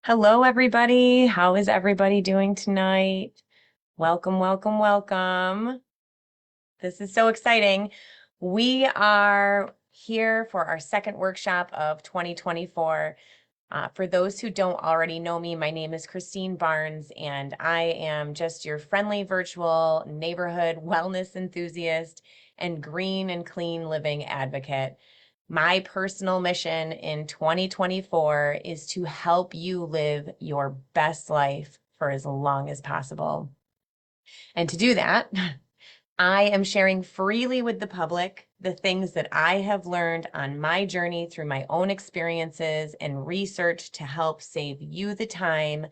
Hello, everybody. How is everybody doing tonight? Welcome, welcome, welcome. This is so exciting. We are here for our second workshop of 2024. For those who don't already know me, my name is Christine Barnes, and I am just your friendly virtual neighborhood wellness enthusiast and green and clean living advocate. My personal mission in 2024 is to help you live your best life for as long as possible. And to do that, I am sharing freely with the public the things that I have learned on my journey through my own experiences and research to help save you the time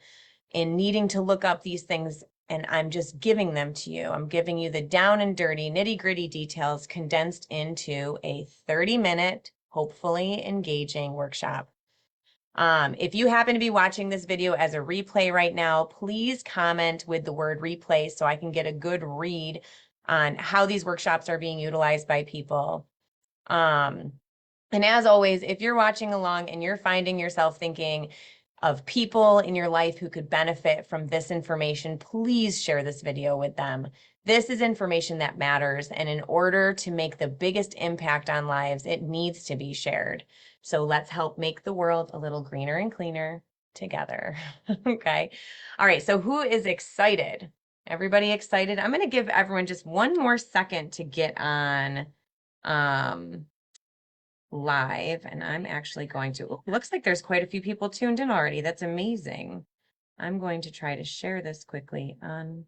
in needing to look up these things. And I'm just giving them to you. I'm giving you the down and dirty, nitty gritty details condensed into a 30-minute, hopefully engaging workshop. If you happen to be watching this video as a replay right now, please comment with the word replay so I can get a good read on how these workshops are being utilized by people. And as always, if you're watching along and you're finding yourself thinking of people in your life who could benefit from this information, please share this video with them. This is information that matters, and in order to make the biggest impact on lives, it needs to be shared. So let's help make the world a little greener and cleaner together. Okay. All right. So who is excited? Everybody excited? I'm going to give everyone just one more second to get on live, and I'm actually going to, looks like there's quite a few people tuned in already. That's amazing. I'm going to try to share this quickly on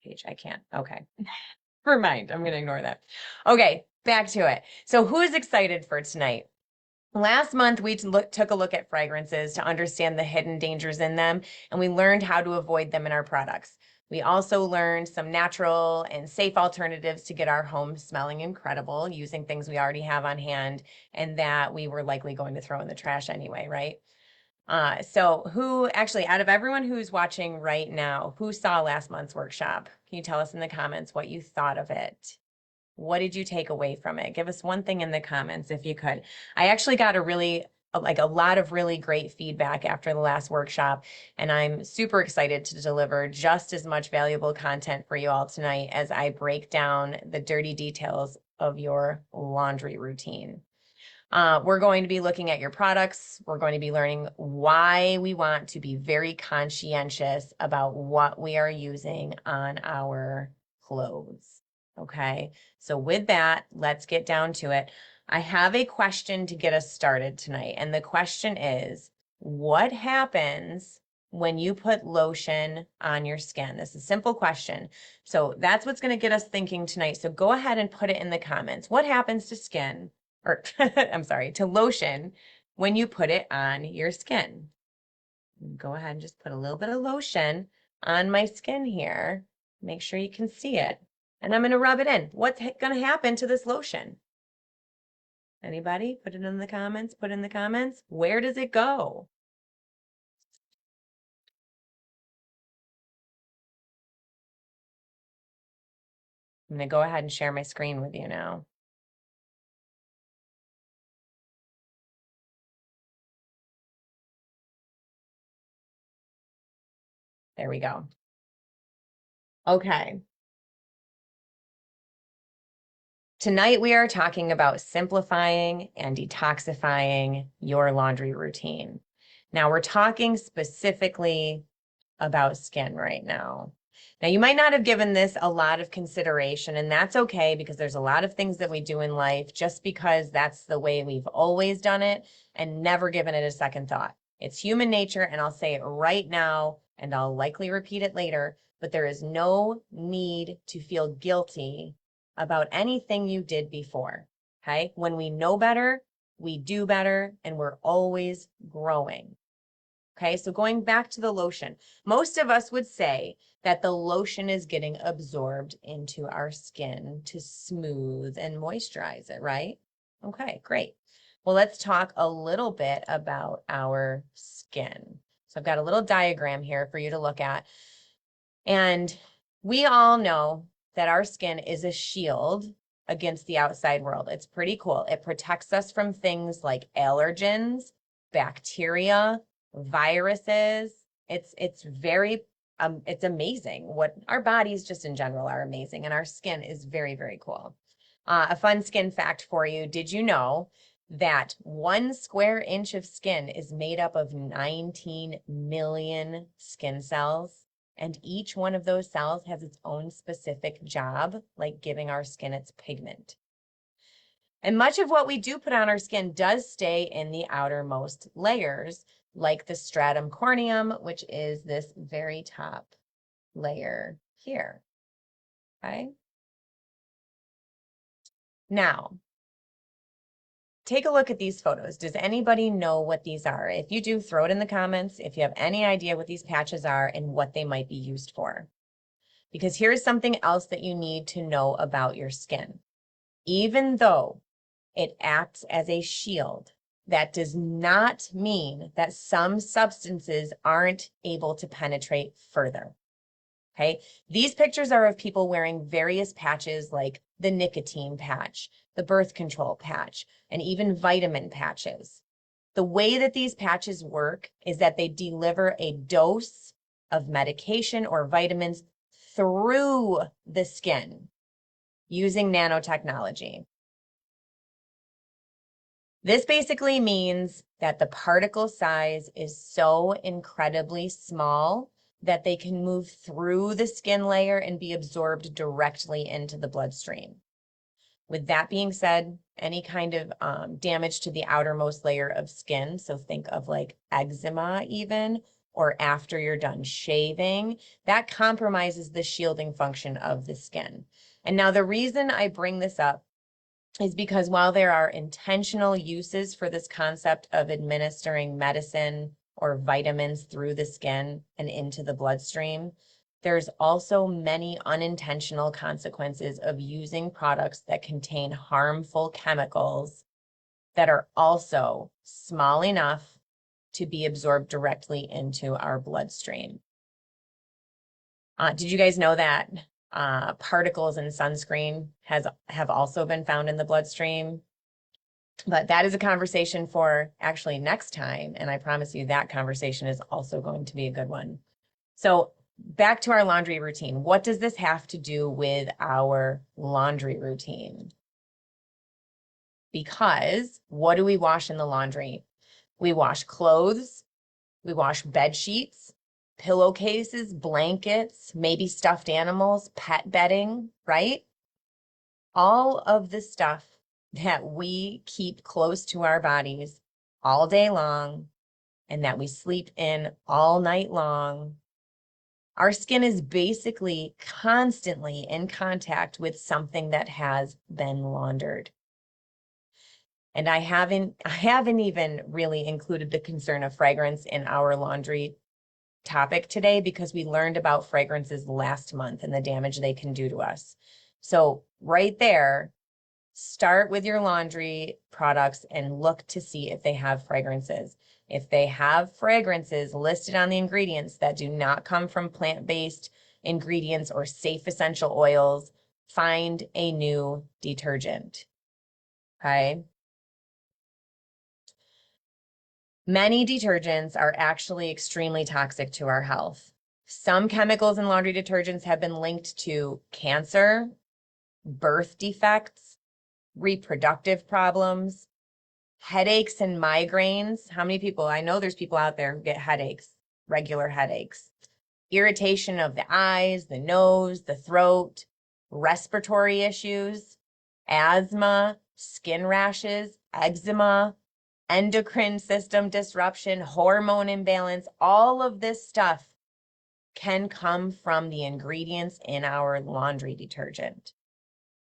page. I can't. Okay. Never mind. I'm going to ignore that. Okay, back to it. So who is excited for tonight? Last month, we took a look at fragrances to understand the hidden dangers in them, and we learned how to avoid them in our products. We also learned some natural and safe alternatives to get our home smelling incredible using things we already have on hand and that we were likely going to throw in the trash anyway, right? So who actually, out of everyone who's watching right now, who saw last month's workshop? Can you tell us in the comments what you thought of it? What did you take away from it? Give us one thing in the comments if you could. I actually got a lot of really great feedback after the last workshop, and I'm super excited to deliver just as much valuable content for you all tonight as I break down the dirty details of your laundry routine. We're going to be looking at your products. We're going to be learning why we want to be very conscientious about what we are using on our clothes. Okay, so with that, let's get down to it. I have a question to get us started tonight, and the question is, what happens when you put lotion on your skin? This is a simple question. So that's what's going to get us thinking tonight. So go ahead and put it in the comments. What happens to skin? Or I'm sorry, to lotion when you put it on your skin? Go ahead and just put a little bit of lotion on my skin here. Make sure you can see it. And I'm going to rub it in. What's going to happen to this lotion? Anybody? Put it in the comments. Put in the comments. Where does it go? I'm going to go ahead and share my screen with you now. There we go. Okay. Tonight we are talking about simplifying and detoxifying your laundry routine. Now we're talking specifically about skin right now. Now you might not have given this a lot of consideration, and that's okay because there's a lot of things that we do in life just because that's the way we've always done it and never given it a second thought. It's human nature, and I'll say it right now, and I'll likely repeat it later, but there is no need to feel guilty about anything you did before, okay? When we know better, we do better, and we're always growing. Okay, so going back to the lotion, most of us would say that the lotion is getting absorbed into our skin to smooth and moisturize it, right? Okay, great. Well, let's talk a little bit about our skin. So I've got a little diagram here for you to look at. And we all know that our skin is a shield against the outside world. It's pretty cool. It protects us from things like allergens, bacteria, viruses. It's very it's amazing what our bodies just in general are amazing, and our skin is very, very cool. A fun skin fact for you. Did you know that 1 square inch of skin is made up of 19 million skin cells? And each one of those cells has its own specific job, like giving our skin its pigment. And much of what we do put on our skin does stay in the outermost layers, like the stratum corneum, which is this very top layer here. Okay. Now, take a look at these photos. Does anybody know what these are? If you do, throw it in the comments if you have any idea what these patches are and what they might be used for. Because here's something else that you need to know about your skin. Even though it acts as a shield, that does not mean that some substances aren't able to penetrate further. Okay, these pictures are of people wearing various patches like the nicotine patch, the birth control patch, and even vitamin patches. The way that these patches work is that they deliver a dose of medication or vitamins through the skin using nanotechnology. This basically means that the particle size is so incredibly small that they can move through the skin layer and be absorbed directly into the bloodstream. With that being said, any kind of damage to the outermost layer of skin, so think of like eczema even, or after you're done shaving, that compromises the shielding function of the skin. And now the reason I bring this up is because while there are intentional uses for this concept of administering medicine or vitamins through the skin and into the bloodstream, there's also many unintentional consequences of using products that contain harmful chemicals that are also small enough to be absorbed directly into our bloodstream. Did you guys know that particles in sunscreen have also been found in the bloodstream? But that is a conversation for actually next time, and I promise you that conversation is also going to be a good one. So back to our laundry routine. What does this have to do with our laundry routine? Because what do we wash in the laundry? We wash clothes, we wash bed sheets, pillowcases, blankets, maybe stuffed animals, pet bedding, right? All of the stuff that we keep close to our bodies all day long and that we sleep in all night long. Our skin is basically constantly in contact with something that has been laundered. And I haven't even really included the concern of fragrance in our laundry topic today because we learned about fragrances last month and the damage they can do to us. So right there, start with your laundry products and look to see if they have fragrances. If they have fragrances listed on the ingredients that do not come from plant-based ingredients or safe essential oils, find a new detergent. Okay? Many detergents are actually extremely toxic to our health. Some chemicals in laundry detergents have been linked to cancer, birth defects, reproductive problems, headaches and migraines. How many people? I know there's people out there who get headaches, regular headaches, irritation of the eyes, the nose, the throat, respiratory issues, asthma, skin rashes, eczema, endocrine system disruption, hormone imbalance. All of this stuff can come from the ingredients in our laundry detergent.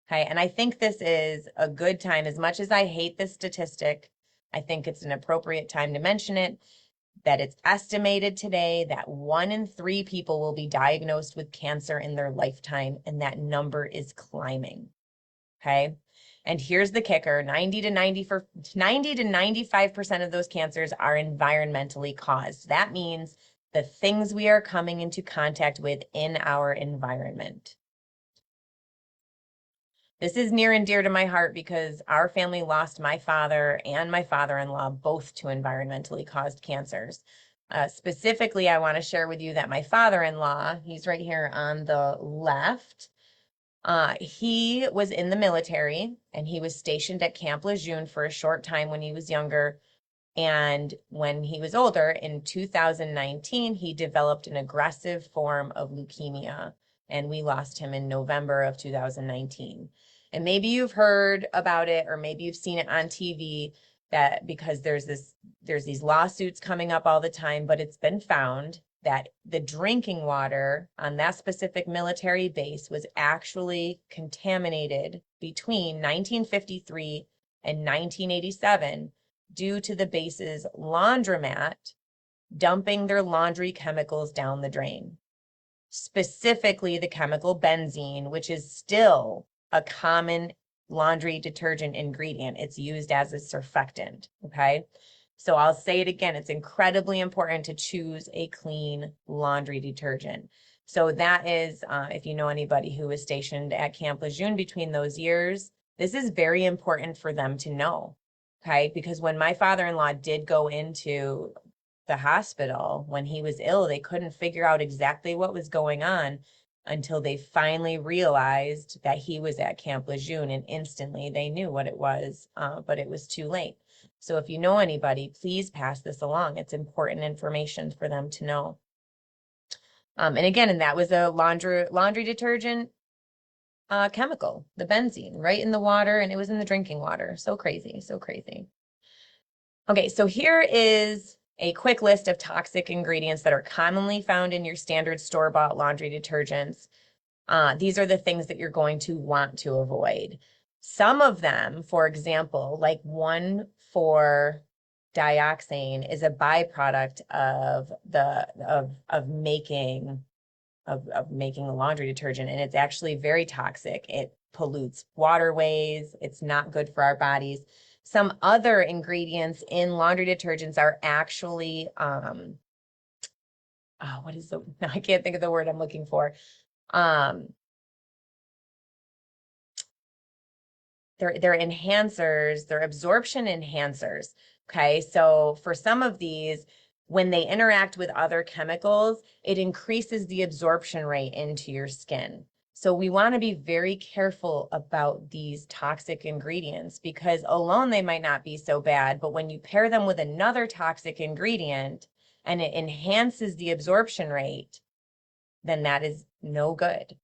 Okay, and I think this is a good time. As much as I hate this statistic, I think it's an appropriate time to mention it, that it's estimated today that 1 in 3 people will be diagnosed with cancer in their lifetime, and that number is climbing. Okay, and here's the kicker, 90 to 95% of those cancers are environmentally caused. That means the things we are coming into contact with in our environment. This is near and dear to my heart because our family lost my father and my father-in-law both to environmentally caused cancers. Specifically, I want to share with you that my father-in-law, he's right here on the left, he was in the military and he was stationed at Camp Lejeune for a short time when he was younger. And when he was older, in 2019, he developed an aggressive form of leukemia, and we lost him in November of 2019. And maybe you've heard about it, or maybe you've seen it on TV, that because there's these lawsuits coming up all the time, but it's been found that the drinking water on that specific military base was actually contaminated between 1953 and 1987 due to the base's laundromat dumping their laundry chemicals down the drain. Specifically, the chemical benzene, which is still a common laundry detergent ingredient. It's used as a surfactant, okay? So I'll say it again, it's incredibly important to choose a clean laundry detergent. So that is, if you know anybody who was stationed at Camp Lejeune between those years, this is very important for them to know, okay? Because when my father-in-law did go into the hospital when he was ill, they couldn't figure out exactly what was going on until they finally realized that he was at Camp Lejeune, and instantly they knew what it was, but it was too late. So if you know anybody, please pass this along. It's important information for them to know. And again, and that was a laundry detergent chemical, the benzene, right in the water, and it was in the drinking water. So crazy, so crazy. Okay, so here is a quick list of toxic ingredients that are commonly found in your standard store-bought laundry detergents. These are the things that you're going to want to avoid. Some of them, for example, like 1,4-dioxane is a byproduct of making a laundry detergent, and it's actually very toxic. It pollutes waterways. It's not good for our bodies. Some other ingredients in laundry detergents are actually, I can't think of the word I'm looking for. They're enhancers, they're absorption enhancers. Okay, so for some of these, when they interact with other chemicals, it increases the absorption rate into your skin. So we want to be very careful about these toxic ingredients because alone they might not be so bad, but when you pair them with another toxic ingredient and it enhances the absorption rate, then that is no good.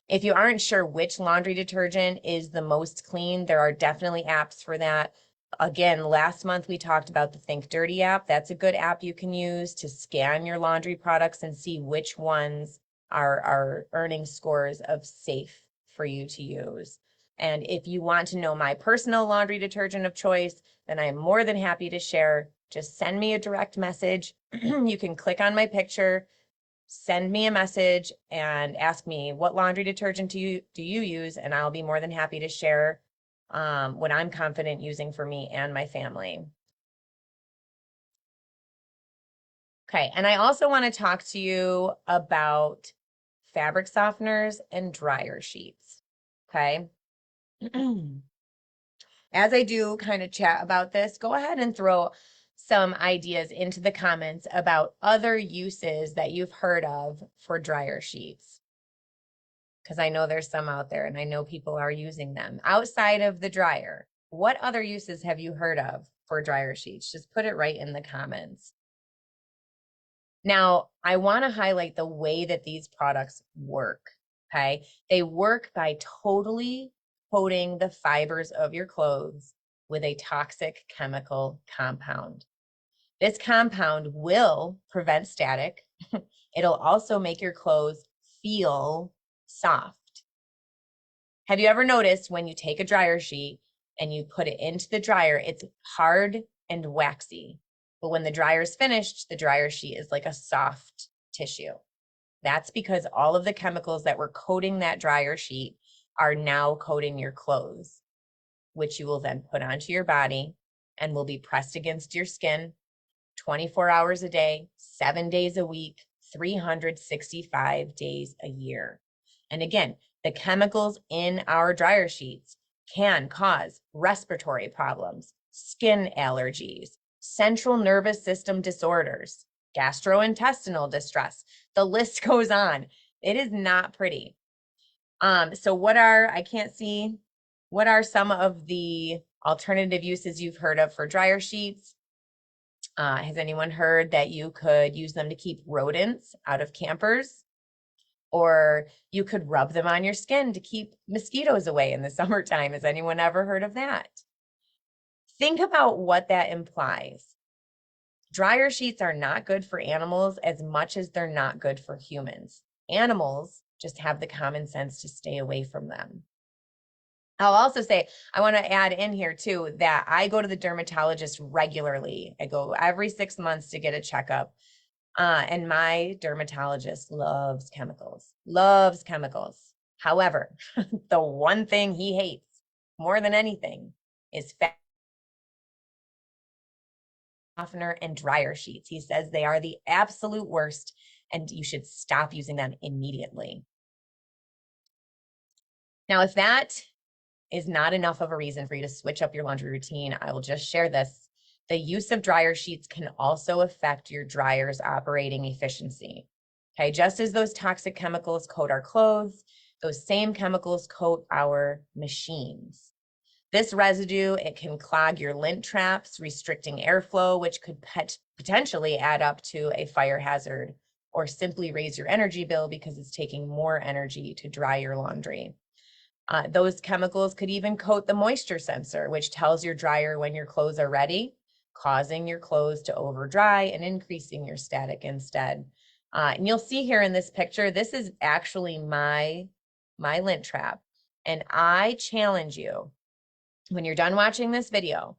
If you aren't sure which laundry detergent is the most clean, there are definitely apps for that. Again, last month we talked about the Think Dirty app. That's a good app you can use to scan your laundry products and see which ones are earning scores of safe for you to use. And if you want to know my personal laundry detergent of choice, then I am more than happy to share. Just send me a direct message. You can click on my picture, send me a message and ask me what laundry detergent do you use, and I'll be more than happy to share what I'm confident using for me and my family. Okay, and I also want to talk to you about fabric softeners and dryer sheets. Okay. As I do kind of chat about this, go ahead and throw some ideas into the comments about other uses that you've heard of for dryer sheets. Because I know there's some out there and I know people are using them. Outside of the dryer, what other uses have you heard of for dryer sheets? Just put it right in the comments. Now, I want to highlight the way that these products work, okay? They work by totally coating the fibers of your clothes with a toxic chemical compound. This compound will prevent static. It'll also make your clothes feel soft. Have you ever noticed when you take a dryer sheet and you put it into the dryer, it's hard and waxy. But when the dryer is finished, the dryer sheet is like a soft tissue. That's because all of the chemicals that were coating that dryer sheet are now coating your clothes, which you will then put onto your body and will be pressed against your skin 24 hours a day, 7 days a week, 365 days a year. And again, the chemicals in our dryer sheets can cause respiratory problems, skin allergies, central nervous system disorders, gastrointestinal distress. The list goes on. It is not pretty. So what are some of the alternative uses you've heard of for dryer sheets? Has anyone heard that you could use them to keep rodents out of campers? Or you could rub them on your skin to keep mosquitoes away in the summertime. Has anyone ever heard of that? Think about what that implies. Dryer sheets are not good for animals as much as they're not good for humans. Animals just have the common sense to stay away from them. I'll also say, I want to add in here too, that I go to the dermatologist regularly. I go every 6 months to get a checkup. And my dermatologist loves chemicals. However, the one thing he hates more than anything is fat softener and dryer sheets. He says they are the absolute worst and you should stop using them immediately. Now, if that is not enough of a reason for you to switch up your laundry routine, I will just share this. The use of dryer sheets can also affect your dryer's operating efficiency. Okay, just as those toxic chemicals coat our clothes, those same chemicals coat our machines. This residue, it can clog your lint traps, restricting airflow, which could potentially add up to a fire hazard, or simply raise your energy bill because it's taking more energy to dry your laundry. Those chemicals could even coat the moisture sensor, which tells your dryer when your clothes are ready, causing your clothes to over dry and increasing your static instead. And you'll see here in this picture, this is actually my lint trap. And I challenge you, when you're done watching this video,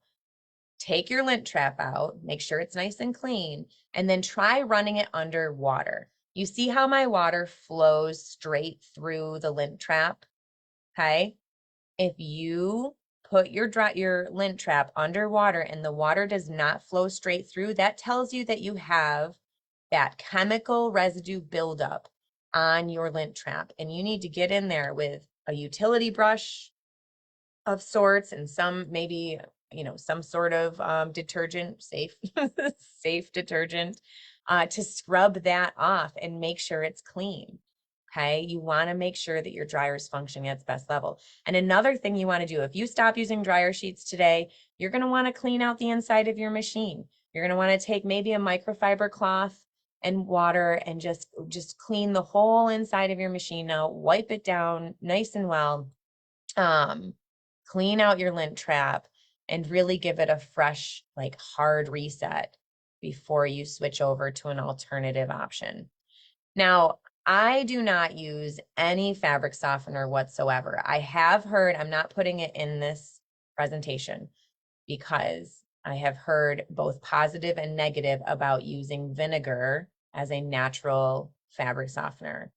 take your lint trap out, make sure it's nice and clean, and then try running it under water. You see how my water flows straight through the lint trap? Okay. If you put your lint trap underwater and the water does not flow straight through, that tells you that you have that chemical residue buildup on your lint trap. And you need to get in there with a utility brush of sorts and maybe some sort of detergent, safe detergent, to scrub that off and make sure it's clean. Okay, you want to make sure that your dryer is functioning at its best level. And another thing you want to do, if you stop using dryer sheets today, you're going to want to clean out the inside of your machine. You're going to want to take maybe a microfiber cloth and water and just clean the whole inside of your machine out, wipe it down nice and well, clean out your lint trap, and really give it a fresh, like hard reset before you switch over to an alternative option. Now, I do not use any fabric softener whatsoever. I have heard, I'm not putting it in this presentation because I have heard both positive and negative about using vinegar as a natural fabric softener.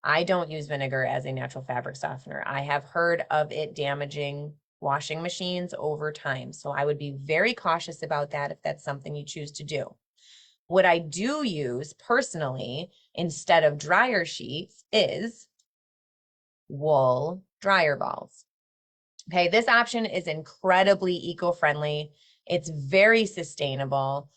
I don't use vinegar as a natural fabric softener. I have heard of it damaging washing machines over time. So I would be very cautious about that if that's something you choose to do. What I do use personally instead of dryer sheets is wool dryer balls. Okay, this option is incredibly eco-friendly. It's very sustainable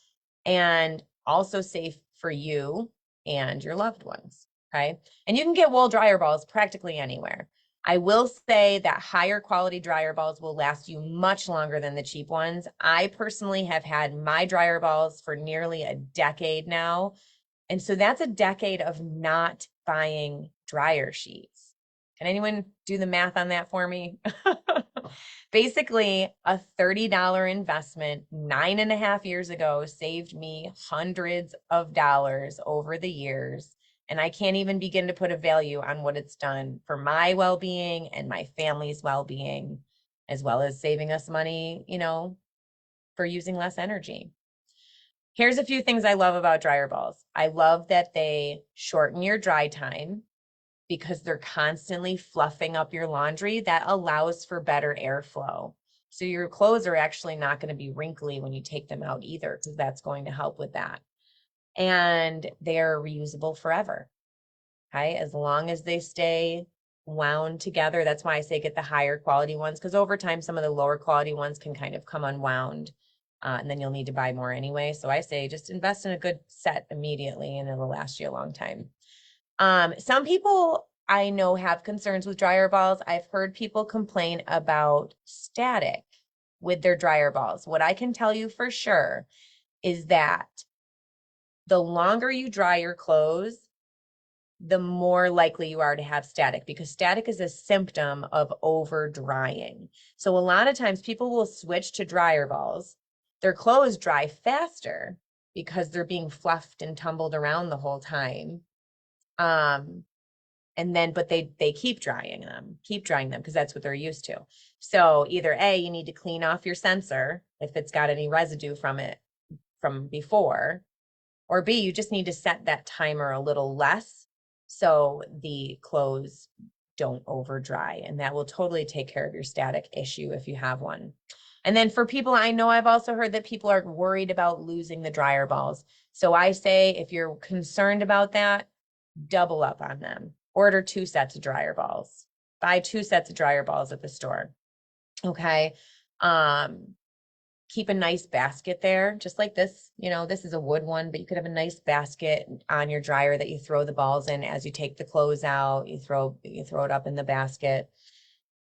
and also safe for you and your loved ones. Okay, and you can get wool dryer balls practically anywhere. I will say that higher quality dryer balls will last you much longer than the cheap ones. I personally have had my dryer balls for nearly a decade now. And so that's a decade of not buying dryer sheets. Can anyone do the math on that for me? Basically, a $30 investment 9.5 years ago saved me hundreds of dollars over the years. And I can't even begin to put a value on what it's done for my well-being and my family's well-being, as well as saving us money, for using less energy. Here's a few things I love about dryer balls. I love that they shorten your dry time because they're constantly fluffing up your laundry. That allows for better airflow. So your clothes are actually not going to be wrinkly when you take them out either, because that's going to help with that. And they're reusable forever. Okay, as long as they stay wound together. That's why I say get the higher quality ones, because over time, some of the lower quality ones can kind of come unwound. and then you'll need to buy more anyway. So I say just invest in a good set immediately and it'll last you a long time. Some people I know have concerns with dryer balls. I've heard people complain about static with their dryer balls. What I can tell you for sure is that the longer you dry your clothes, the more likely you are to have static, because static is a symptom of over drying. So a lot of times people will switch to dryer balls. Their clothes dry faster because they're being fluffed and tumbled around the whole time. And then, but they keep drying them because that's what they're used to. So either A, you need to clean off your sensor if it's got any residue from it from before, or B, you just need to set that timer a little less so the clothes don't over dry, and that will totally take care of your static issue if you have one. And then for people, I know I've also heard that people are worried about losing the dryer balls. So I say if you're concerned about that, double up on them. Order 2 sets of dryer balls. Buy 2 sets of dryer balls at the store. Okay. Keep a nice basket there, just like this. You know, this is a wood one, but you could have a nice basket on your dryer that you throw the balls in as you take the clothes out. You throw it up in the basket.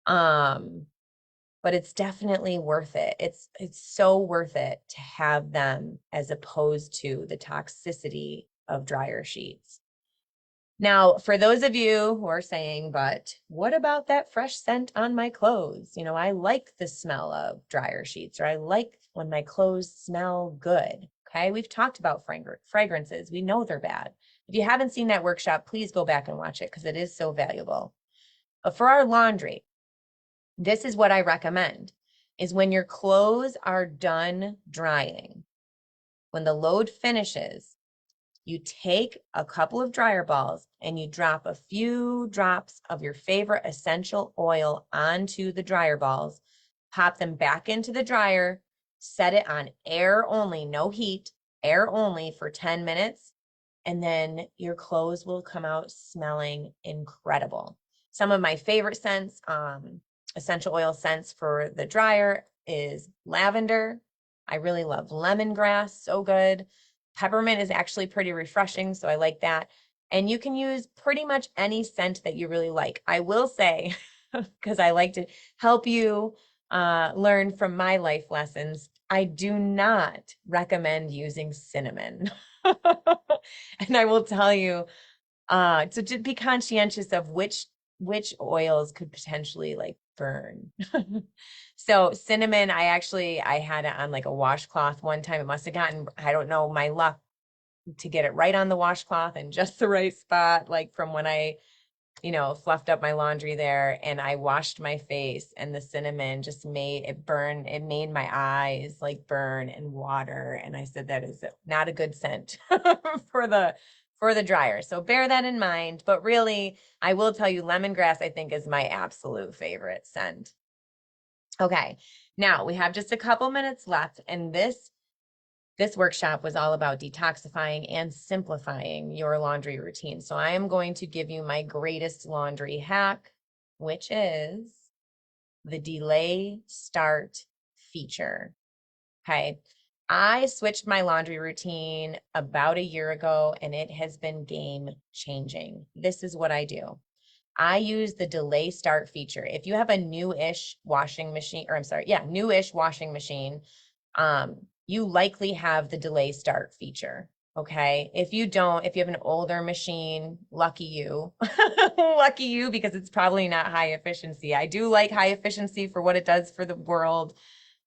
But it's definitely worth it. It's so worth it to have them as opposed to the toxicity of dryer sheets. Now, for those of you who are saying, but what about that fresh scent on my clothes? You know, I like the smell of dryer sheets, or I like when my clothes smell good. Okay. We've talked about fragrances. We know they're bad. If you haven't seen that workshop, please go back and watch it because it is so valuable. But for our laundry, this is what I recommend is when your clothes are done drying, when the load finishes, you take a couple of dryer balls and you drop a few drops of your favorite essential oil onto the dryer balls, pop them back into the dryer, set it on air only, no heat, air only for 10 minutes, and then your clothes will come out smelling incredible. Some of my favorite scents, essential oil scents for the dryer is lavender. I really love lemongrass, so good. Peppermint is actually pretty refreshing, so I like that. And you can use pretty much any scent that you really like. I will say, because I like to help you learn from my life lessons, I do not recommend using cinnamon. And I will tell you, so to be conscientious of which oils could potentially like burn. So cinnamon, I had it on like a washcloth one time. It must have gotten, I don't know, my luck to get it right on the washcloth and just the right spot, like from when I, fluffed up my laundry there and I washed my face, and the cinnamon just made it burn. It made my eyes like burn and water. And I said, that is not a good scent for the dryer. So bear that in mind. But really, I will tell you, lemongrass, I think, is my absolute favorite scent. Okay, now we have just a couple minutes left, and this workshop was all about detoxifying and simplifying your laundry routine. So I am going to give you my greatest laundry hack, which is the delay start feature. Okay. I switched my laundry routine about a year ago and it has been game changing. This is what I do. I use the delay start feature. If you have a newish washing machine, newish washing machine, you likely have the delay start feature. Okay. If you don't, if you have an older machine, lucky you, lucky you, because it's probably not high efficiency. I do like high efficiency for what it does for the world,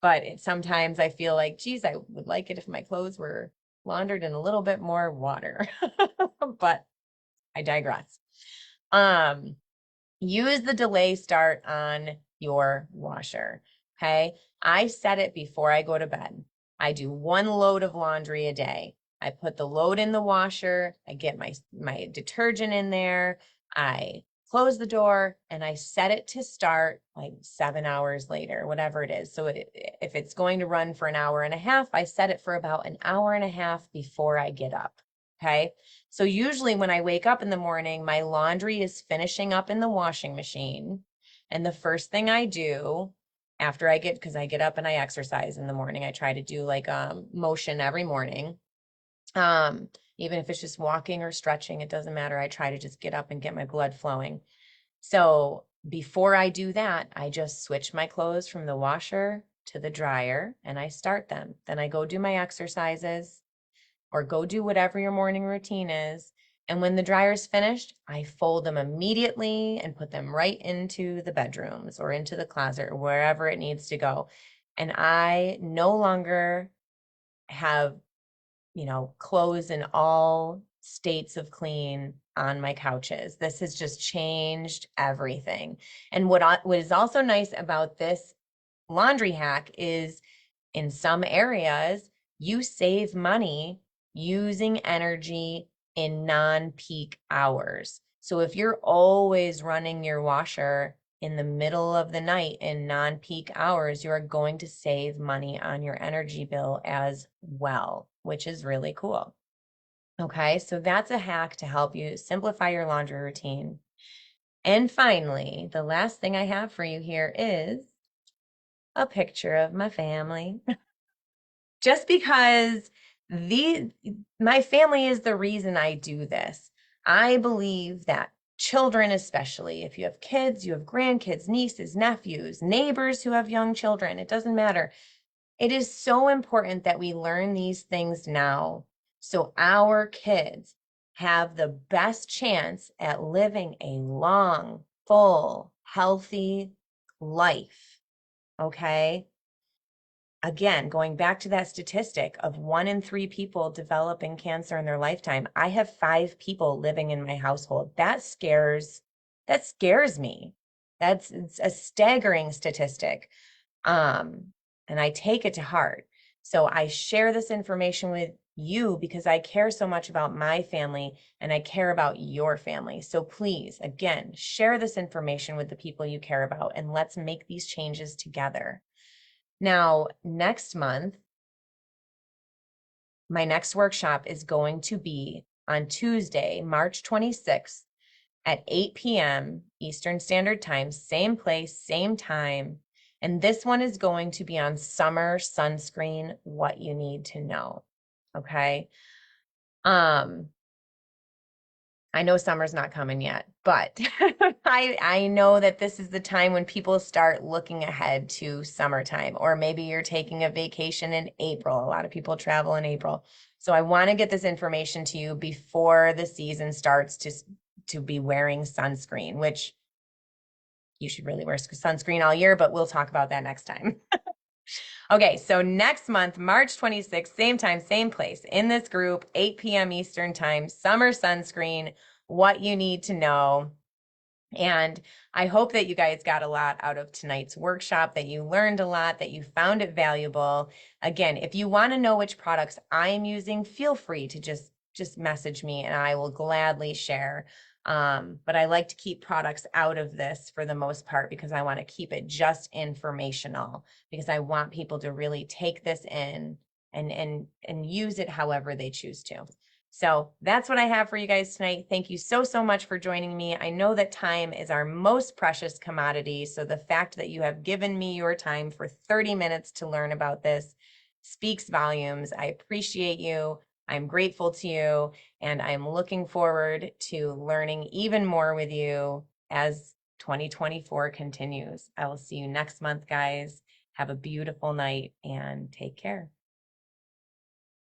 but sometimes I feel like, geez, I would like it if my clothes were laundered in a little bit more water, but I digress. Use the delay start on your washer. Okay. I set it before I go to bed. I do 1 load of laundry a day. I put the load in the washer. I get my detergent in there. I close the door and I set it to start like 7 hours later, whatever it is. So if it's going to run for an hour and a half, I set it for about an hour and a half before I get up. Okay. So usually when I wake up in the morning, my laundry is finishing up in the washing machine. And the first thing I do after I get, because I get up and I exercise in the morning. I try to do like motion every morning. Um, Even if it's just walking or stretching, it doesn't matter. I try to just get up and get my blood flowing. So before I do that, I just switch my clothes from the washer to the dryer and I start them. Then I go do my exercises or go do whatever your morning routine is. And when the dryer's finished, I fold them immediately and put them right into the bedrooms or into the closet or wherever it needs to go. And I no longer have, clothes in all states of clean on my couches. This has just changed everything. And what is also nice about this laundry hack is in some areas, you save money using energy in non-peak hours. So if you're always running your washer in the middle of the night in non-peak hours, you are going to save money on your energy bill as well, which is really cool. Okay, so that's a hack to help you simplify your laundry routine. And finally, the last thing I have for you here is a picture of my family. Just because my family is the reason I do this. I believe that children, especially if you have kids, you have grandkids, nieces, nephews, neighbors who have young children, it doesn't matter. It is so important that we learn these things now so our kids have the best chance at living a long, full, healthy life. Okay? Again, going back to that statistic of 1 in 3 people developing cancer in their lifetime, I have 5 people living in my household. That scares me. It's a staggering statistic. And I take it to heart. So I share this information with you because I care so much about my family and I care about your family. So please, again, share this information with the people you care about and let's make these changes together. Now, next month, my next workshop is going to be on Tuesday, March 26th at 8 p.m. Eastern Standard Time, same place, same time. And this one is going to be on summer sunscreen, what you need to know. Okay. I know summer's not coming yet, but I know that this is the time when people start looking ahead to summertime, or maybe you're taking a vacation in April. A lot of people travel in April. So I want to get this information to you before the season starts to be wearing sunscreen, which you should really wear sunscreen all year, but we'll talk about that next time. Okay, so next month, March 26th, same time, same place, in this group, 8 p.m. Eastern Time, summer sunscreen, what you need to know. And I hope that you guys got a lot out of tonight's workshop, that you learned a lot, that you found it valuable. Again, if you want to know which products I'm using, feel free to just message me and I will gladly share. But I like to keep products out of this for the most part because I want to keep it just informational, because I want people to really take this in and use it however they choose to. So that's what I have for you guys tonight. Thank you so, so much for joining me. I know that time is our most precious commodity. So the fact that you have given me your time for 30 minutes to learn about this speaks volumes. I appreciate you. I'm grateful to you. And I'm looking forward to learning even more with you as 2024 continues. I will see you next month, guys. Have a beautiful night and take care.